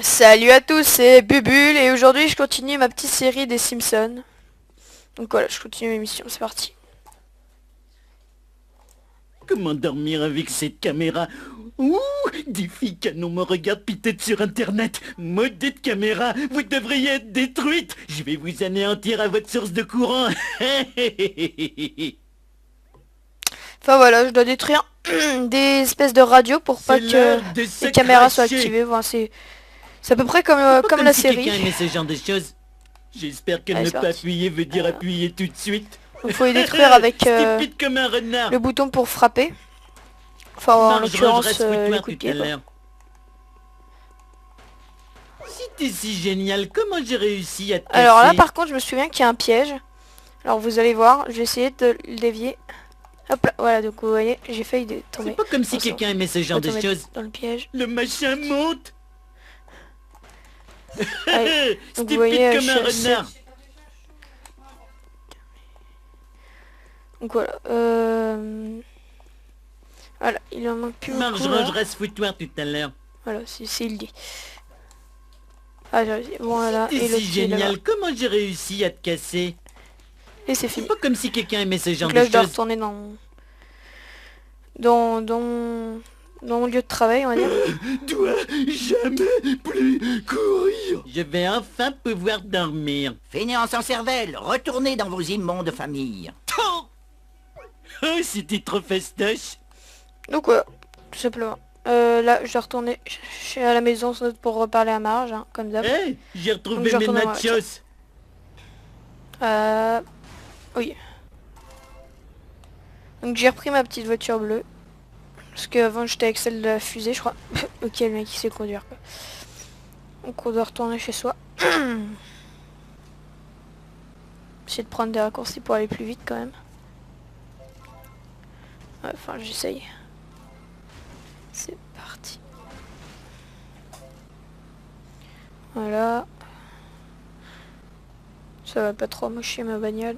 Salut à tous, c'est Bubule et aujourd'hui je continue ma petite série des Simpsons. Donc voilà, je continue mes missions, c'est parti. Comment dormir avec cette caméra? Ouh, des filles canon me regardent peut-être sur internet. Maudite caméra, vous devriez être détruite. Je vais vous anéantir à votre source de courant. Enfin voilà, je dois détruire des espèces de radios pour pas C'est l'heure que de les se caméras soient cracher. activées. Voilà, c'est à peu près comme, C'est pas comme comme la si série. quelqu'un aimait ce genre de choses. J'espère que Allez, ne c'est pas parti. appuyer veut dire appuyer tout de suite. Donc faut les détruire avec Stupide comme un renard. le bouton pour frapper. Enfin en Marge, range, l'occurrence reste les foutoir coups de tout à pied quoi. l'heure. Si t'es si génial, comment j'ai réussi à te Alors là casser? par contre je me souviens qu'il y a un piège. Alors vous allez voir, je vais essayer de le dévier. Hop là, voilà, donc vous voyez, j'ai failli C'est tomber. pas comme si Bon, c'est bon. quelqu'un aimait ce Je genre vais de tomber choses. dans le piège. Le machin monte. Allez, donc vous Stupide voyez, comme un renard. Donc voilà. Voilà, il en manque plus Marge, beaucoup range, là. reste foutoir tout à l'heure. Voilà, c'est il dit. Ah, voilà, T'es et le si pied là-bas. génial, comment j'ai réussi à te casser? Et c'est C'est fini. pas comme si quelqu'un aimait ce genre Donc de là, je dois choses. retourner dans mon lieu de travail, on va dire. Dois jamais plus courir. Je vais enfin pouvoir dormir. Fainéants sans cervelle, retournez dans vos immondes familles. Oh, c'était trop fastoche. Donc voilà, tout simplement. Là, je dois retourner à la maison sans doute pour reparler à Marge, hein, comme d'hab. Hé, j'ai Donc, retrouvé je mes retourne dans ma nachos. Oui. Donc j'ai repris ma petite voiture bleue. Parce qu'avant j'étais avec celle de la fusée, je crois. Ok, le mec il sait conduire quoi. Donc on doit retourner chez soi. Essayer de prendre des raccourcis pour aller plus vite quand même. Ouais, enfin j'essaye. C'est parti. Voilà. Ça va pas trop mocher ma bagnole.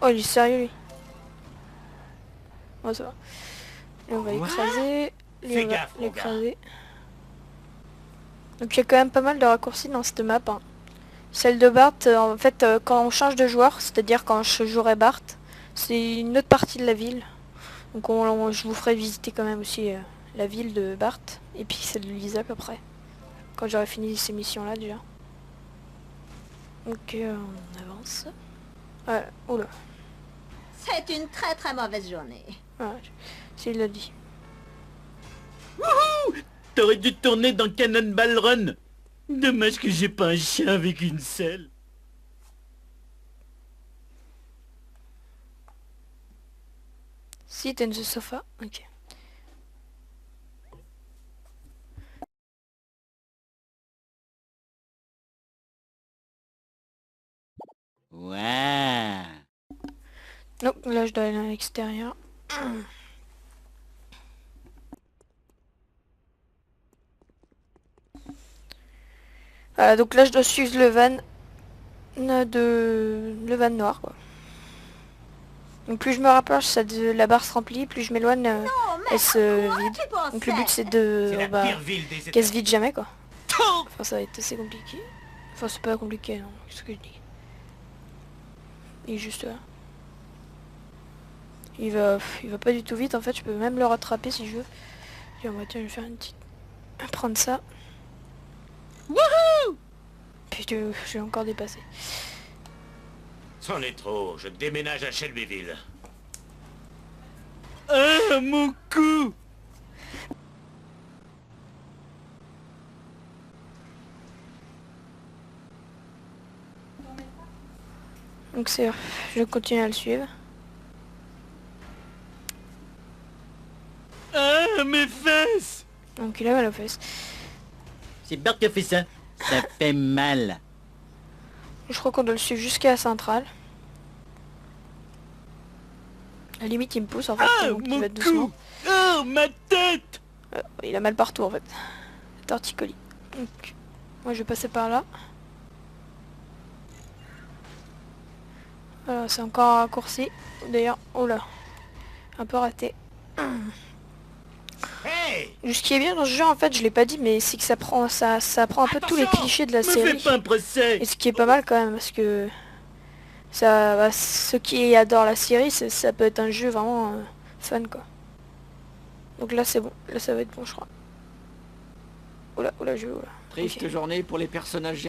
Oh il est sérieux lui. Oh ça va. Et on va l'écraser. Lui on va l'écraser. Donc il y a quand même pas mal de raccourcis dans cette map. Hein. Celle de Bart, en fait, quand on change de joueur, c'est-à-dire quand je jouerai Bart, c'est une autre partie de la ville. Donc je vous ferai visiter quand même aussi la ville de Bart, et puis celle de Lisa à peu près. Quand j'aurai fini ces missions-là déjà. Donc on avance. Voilà, oula. C'est une très très mauvaise journée. Voilà, s'il l'a dit. T'aurais dû tourner dans Cannonball Run. Dommage que j'ai pas un chien avec une selle. Sit in the sofa, ok. Ouais. Donc là je dois aller à l'extérieur. Voilà, donc là je dois suivre le van le van noir quoi. Donc plus je me rapproche, la barre se remplit, plus je m'éloigne, elle se vide. Donc le but c'est de qu'elle se vide jamais quoi. Enfin ça va être assez compliqué. Enfin c'est pas compliqué non, c'est ce que je dis. Il est juste là. Il va pas du tout vite en fait, je peux même le rattraper si je veux. Tiens, je vais faire une petite... prendre ça. Wouhou! Puis je vais encore dépasser. C'en est trop, je déménage à Shelbyville. Ah, mon cou! Donc je continue à le suivre. Ah, mes fesses! Donc il a mal aux fesses. C'est Bert qui a fait ça. Ça fait mal. Je crois qu'on doit le suivre jusqu'à la centrale. À la limite il me pousse en fait, Ah, donc il mon va doucement. cou! Oh, ma tête! Il a mal partout en fait. Torticolis. Donc moi je vais passer par là. Voilà, c'est encore un raccourci. D'ailleurs, oh là, un peu raté. Hé, Ce qui est bien dans ce jeu, en fait, je l'ai pas dit, mais c'est que ça prend prend un peu tous les clichés de la Me fais série. pas un procès. Et ce qui est pas mal quand même, parce que ça, ceux qui adorent la série, ça peut être un jeu vraiment fun, quoi. Donc là, c'est bon. Là, ça va être bon, je crois. Oula, oula, je... Oula. Triste Ok. journée pour les personnages.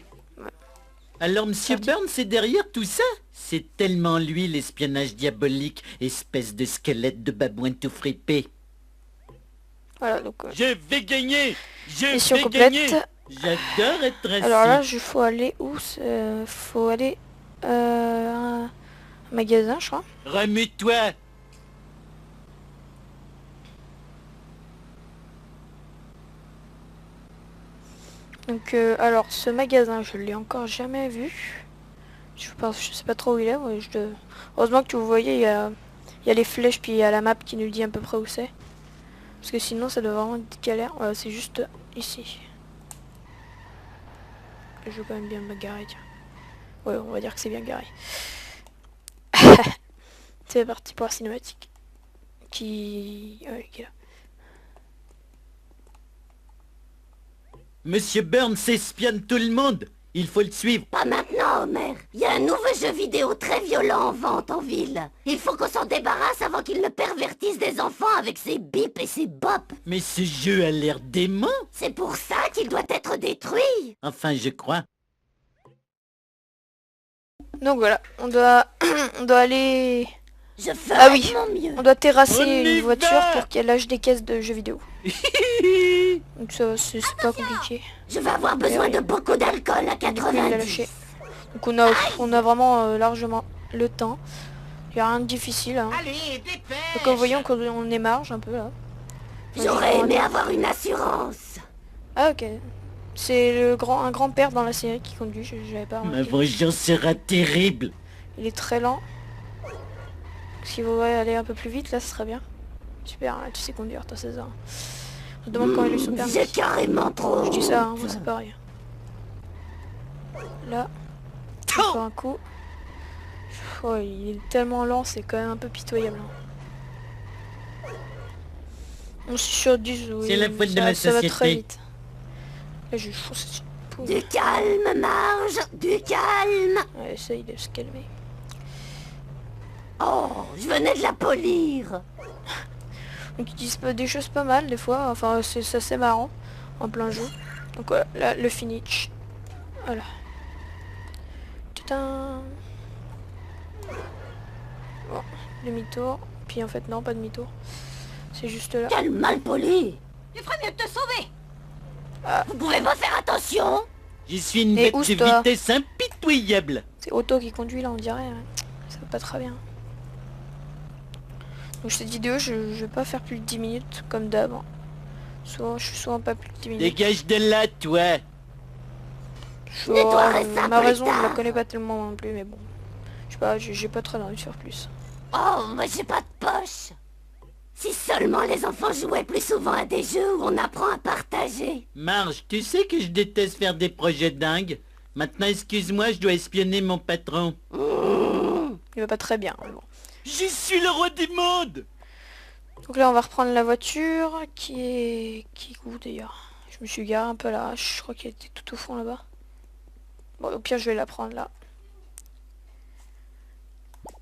Alors Monsieur Burns c'est derrière tout ça? C'est tellement lui l'espionnage diabolique, espèce de squelette de babouin tout fripé. Voilà, donc... Je vais gagner. Je mission vais complète. gagner. J'adore être assis. Alors là, il faut aller où? Faut aller... un magasin, je crois. Remue-toi. Donc, alors, ce magasin, je l'ai encore jamais vu. Je sais pas trop où il est. Ouais, heureusement que vous voyez, il y a les flèches, puis il y a la map qui nous dit à peu près où c'est. Parce que sinon, ça doit vraiment être galère. Voilà, c'est juste ici. Je vais quand même bien me garer, tiens. Ouais, on va dire que c'est bien garé. C'est parti pour la cinématique. Ouais, qui est là. Monsieur Burns espionne tout le monde. Il faut le suivre. Pas maintenant, Homer. Il y a un nouveau jeu vidéo très violent en vente en ville. Il faut qu'on s'en débarrasse avant qu'il ne pervertisse des enfants avec ses bips et ses bops. Mais ce jeu a l'air dément. C'est pour ça qu'il doit être détruit. Enfin, je crois. Donc voilà, on doit on doit aller... Je ferai Ah oui, de mon mieux. on doit terrasser On y une voiture va. pour qu'elle lâche des caisses de jeux vidéo. Donc ça, c'est pas compliqué. Je vais avoir besoin de beaucoup d'alcool à Du coup, il l'a 90. lâché. Donc on a vraiment largement le temps. Il n'y a rien de difficile. Hein. Allez, dépêche. Donc comme vous voyez, on émarge un peu là. J'aurais aimé avoir une assurance. Ah ok. C'est un grand-père dans la série qui conduit, j'avais pas Ma remarqué. vengeance sera terrible. Il est très lent. Si vous voulez aller un peu plus vite, là, ce serait bien. Super, là, tu sais conduire, toi, César. Je me demande quand il est son permis. J'ai carrément trop. Je dis ça, hein, moi, c'est pareil. Là, encore un coup. Oh, il est tellement lent, c'est quand même un peu pitoyable. Hein. On suis sur 10, oui, C'est la faute de ça- la ça va très société. vite. Là, je fonce dessus. Pouf. Du calme, Marge, du calme. Ouais, essaye de se calmer. Oh, je venais de la polir. Donc ils disent des choses pas mal des fois, enfin c'est assez marrant en plein jeu. Donc voilà, là, le finish. Voilà. Tadam. Bon, demi-tour. Puis en fait non, pas demi-tour. C'est juste là. Quel mal poli. Il ferait mieux de te sauver. Vous pouvez pas faire attention. Je suis une Et bête où de c'est toi vitesse impitoyable. C'est Otto qui conduit là, on dirait. Ouais. Ça va pas très bien. Donc cette vidéo, je vais pas faire plus de 10 minutes comme d'hab. Je suis souvent pas plus de 10 minutes. Dégage de là, toi. Nettoierai ça Ma plus raison, je la tard. connais pas tellement non plus, mais bon. Je sais pas, j'ai pas très envie de faire plus. Oh, moi j'ai pas de poche. Si seulement les enfants jouaient plus souvent à des jeux où on apprend à partager. Marge, tu sais que je déteste faire des projets dingues. Maintenant, excuse-moi, je dois espionner mon patron. Il va pas très bien. Mais bon. Je suis le roi du monde. Donc là on va reprendre la voiture qui est où d'ailleurs? Je me suis garé un peu là, je crois qu'elle était tout au fond là-bas. Bon au pire je vais la prendre là.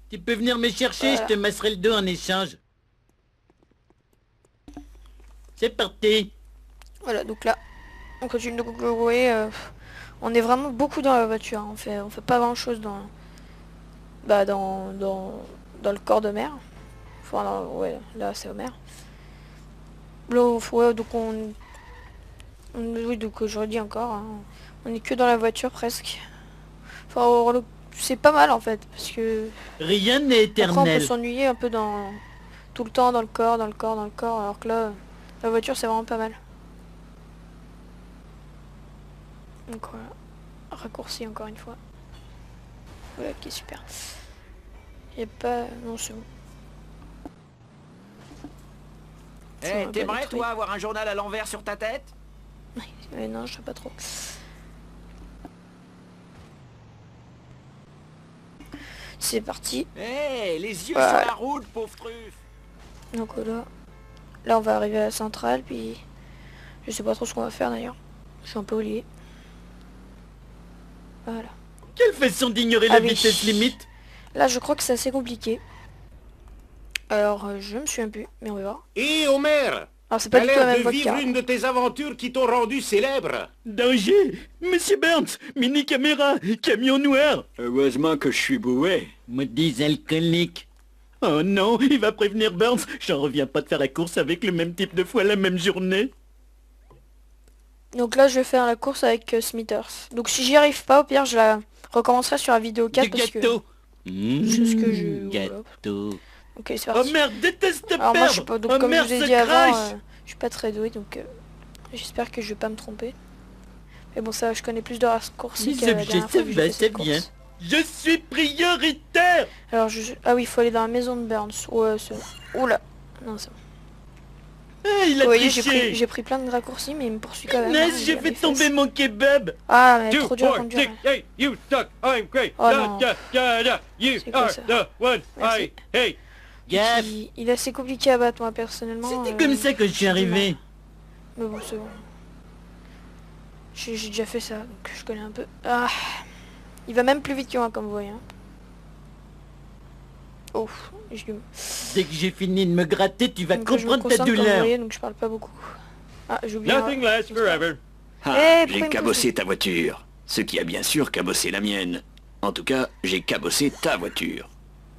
Tu peux venir me chercher, Voilà. je te masserai le dos en échange. C'est parti. Voilà donc là on continue de jouer. On est vraiment beaucoup dans la voiture, hein. On fait pas grand chose dans le corps de mer. Enfin ouais là c'est Homer. Là ouais, donc oui donc je redis encore, hein. On est que dans la voiture presque. Enfin c'est pas mal en fait parce que Rien n'est après on peut éternel. s'ennuyer un peu dans tout le temps dans le corps, alors que là la voiture c'est vraiment pas mal. Donc voilà, raccourci encore une fois. Voilà qui est super. Y a pas... non c'est bon. Eh, Ça, on va t'aimerais détruire. toi avoir un journal à l'envers sur ta tête? Mais non je sais pas trop. C'est parti. Eh, les yeux Voilà. sur la route, pauvre truffe. Donc là, Là on va arriver à la centrale, puis je sais pas trop ce qu'on va faire d'ailleurs. Je suis un peu oublié. Voilà. Quelle façon d'ignorer Ah la oui. vitesse limite. Là je crois que c'est assez compliqué. Alors je me souviens plus, mais on va voir. Et Homer, Alors c'est pas t'as du tout la l'air même de voix vivre que une de tes aventures qui t'ont rendu célèbre. Danger. Monsieur Burns, mini-caméra, camion noir. Heureusement que je suis bourré. Maudits alcooliques. Oh non, il va prévenir Burns. J'en reviens pas de faire la course avec le même type de fois la même journée. Donc là je vais faire la course avec Smithers. Donc si j'y arrive pas, au pire je la recommencerai sur la vidéo 4 Du parce que... gâteau. C'est ce que je... Gâteau. Ok c'est Oh parti. merde, déteste Alors perdre. moi je suis pas... Donc oh comme je merde, vous ai ce dit avant, crash. je suis pas très doué donc... j'espère que je vais pas me tromper. Mais bon ça je connais plus de raccourcis que la Les objets, dernière fois ça que j'ai va, fait c'est cette bien. course. Je suis prioritaire. Alors ah oui il faut aller dans la maison de Burns. Ouais c'est... Oula. Non c'est bon. Ah, il Vous a voyez triché. j'ai pris plein de raccourcis mais il me poursuit quand même. hein, Naze, il j'ai a fait mes tomber fesses. mon kebab. Ah mais trop dur à conduire. hey, you suck, I'm great. Oh non. You C'est quoi ça? the one Merci. hate. Gaffe. Il est assez compliqué à battre moi personnellement. C'était comme ça que je suis arrivé. Mais bon c'est bon. J'ai déjà fait ça donc je connais un peu. Ah. Il va même plus vite que moi comme vous voyez. Hein. Oh, Dès que j'ai fini de me gratter, tu vas donc, je me comprendre ta concentre, comme vous douleur. voyez, donc je parle pas beaucoup. Ah, j'ai oublié. Nothing lasts forever. Ah, Eh, pourquoi il j'ai me cabossé ta voiture. Ce qui a bien sûr cabossé la mienne. En tout cas, j'ai cabossé ta voiture.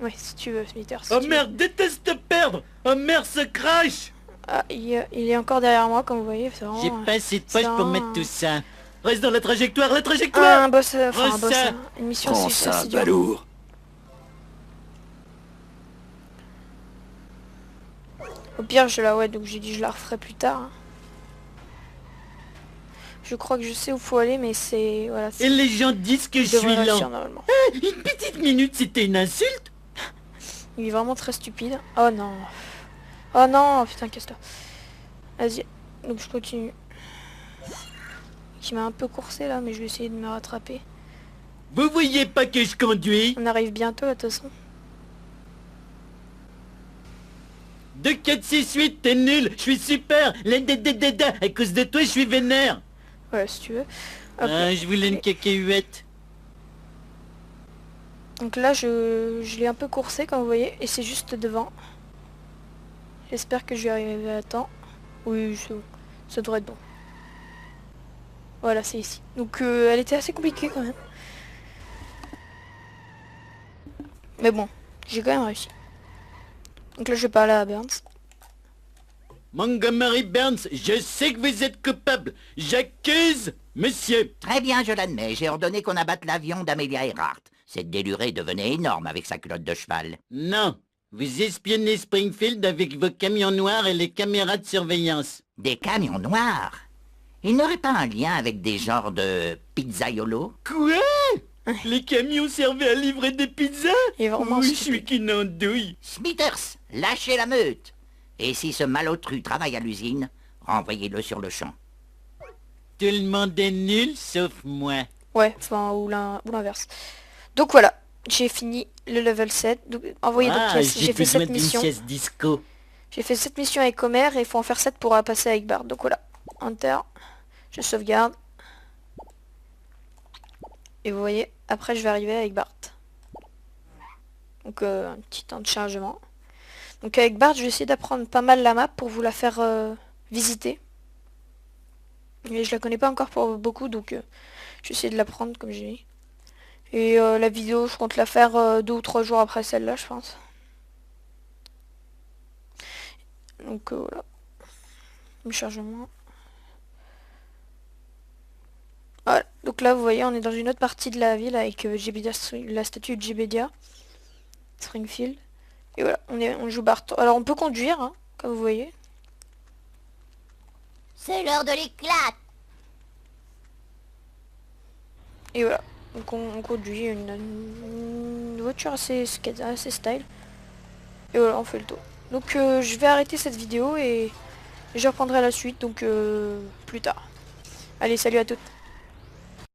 Ouais, si tu veux, Smithers. si Oh tu veux. merde, déteste perdre. Oh merde, ce crash. Ah, il est encore derrière moi, comme vous voyez. C'est vraiment... J'ai pas assez de poche ça- pour mettre tout ça. Reste dans la trajectoire, Ah, un trajectoire. boss, enfin un boss, Ressa. une mission Prends c'est ça, assez dur. balourd. Au pire, ouais, donc j'ai dit je la referai plus tard. Hein. Je crois que je sais où faut aller, mais c'est... Voilà, Et les gens disent que je suis devrais réussir lent. normalement. Une petite minute, c'était une insulte. Il est vraiment très stupide. Oh non. Oh non, putain, casse-toi. Vas-y. Donc je continue. Qui m'a un peu coursé là, mais je vais essayer de me rattraper. Vous voyez pas que je conduis? On arrive bientôt là, de toute façon. 2, 4, 6, 8, t'es nul. Je suis super. À cause de toi, je suis vénère. Voilà, si tu veux. Hop, Ah, je voulais une cacahuète. donc là, je l'ai un peu coursé, comme vous voyez, et c'est juste devant. J'espère que je vais arriver à temps. Oui, c'est bon. Ça devrait être bon. Voilà, c'est ici. Donc elle était assez compliquée quand même. Mais bon, j'ai quand même réussi. Donc là, je vais parler à Burns. Montgomery Burns, je sais que vous êtes coupable. J'accuse, monsieur. Très bien, je l'admets. J'ai ordonné qu'on abatte l'avion d'Amelia Earhart. Cette délurée devenait énorme avec sa culotte de cheval. Non, vous espionnez Springfield avec vos camions noirs et les caméras de surveillance. Des camions noirs. Il n'aurait pas un lien avec des genres de pizzaiolo? Quoi? Les camions servaient à livrer des pizzas? Il est vraiment Oui, je stupide. suis qu'une andouille. Smithers, lâchez la meute. Et si ce malotru travaille à l'usine, renvoyez-le sur le champ. Tout le monde est nul, sauf moi. Ouais, enfin, ou l'inverse. Donc voilà, j'ai fini le level 7. Donc, envoyez donc Ah, pièces. J'ai fait plus besoin cette d'une mission. sieste disco. J'ai fait cette mission avec Homer et il faut en faire 7 pour passer avec Bart. Donc voilà, Enter, je sauvegarde. Et vous voyez, après je vais arriver avec Bart. Donc un petit temps de chargement. Donc avec Bart, je vais essayer d'apprendre pas mal la map pour vous la faire visiter. Mais je la connais pas encore pour beaucoup, donc je vais essayer de l'apprendre comme j'ai dit. Et la vidéo, je compte la faire 2 ou 3 jours après celle-là, je pense. Donc voilà. Le chargement. Voilà. Donc là, vous voyez, on est dans une autre partie de la ville avec la statue de Jebedia. Springfield. Et voilà, on joue Bart. Alors on peut conduire, hein, comme vous voyez. C'est l'heure de l'éclat. Et voilà. Donc on conduit une voiture assez style. Et voilà, on fait le tour. Donc je vais arrêter cette vidéo et je reprendrai la suite donc plus tard. Allez, salut à toutes.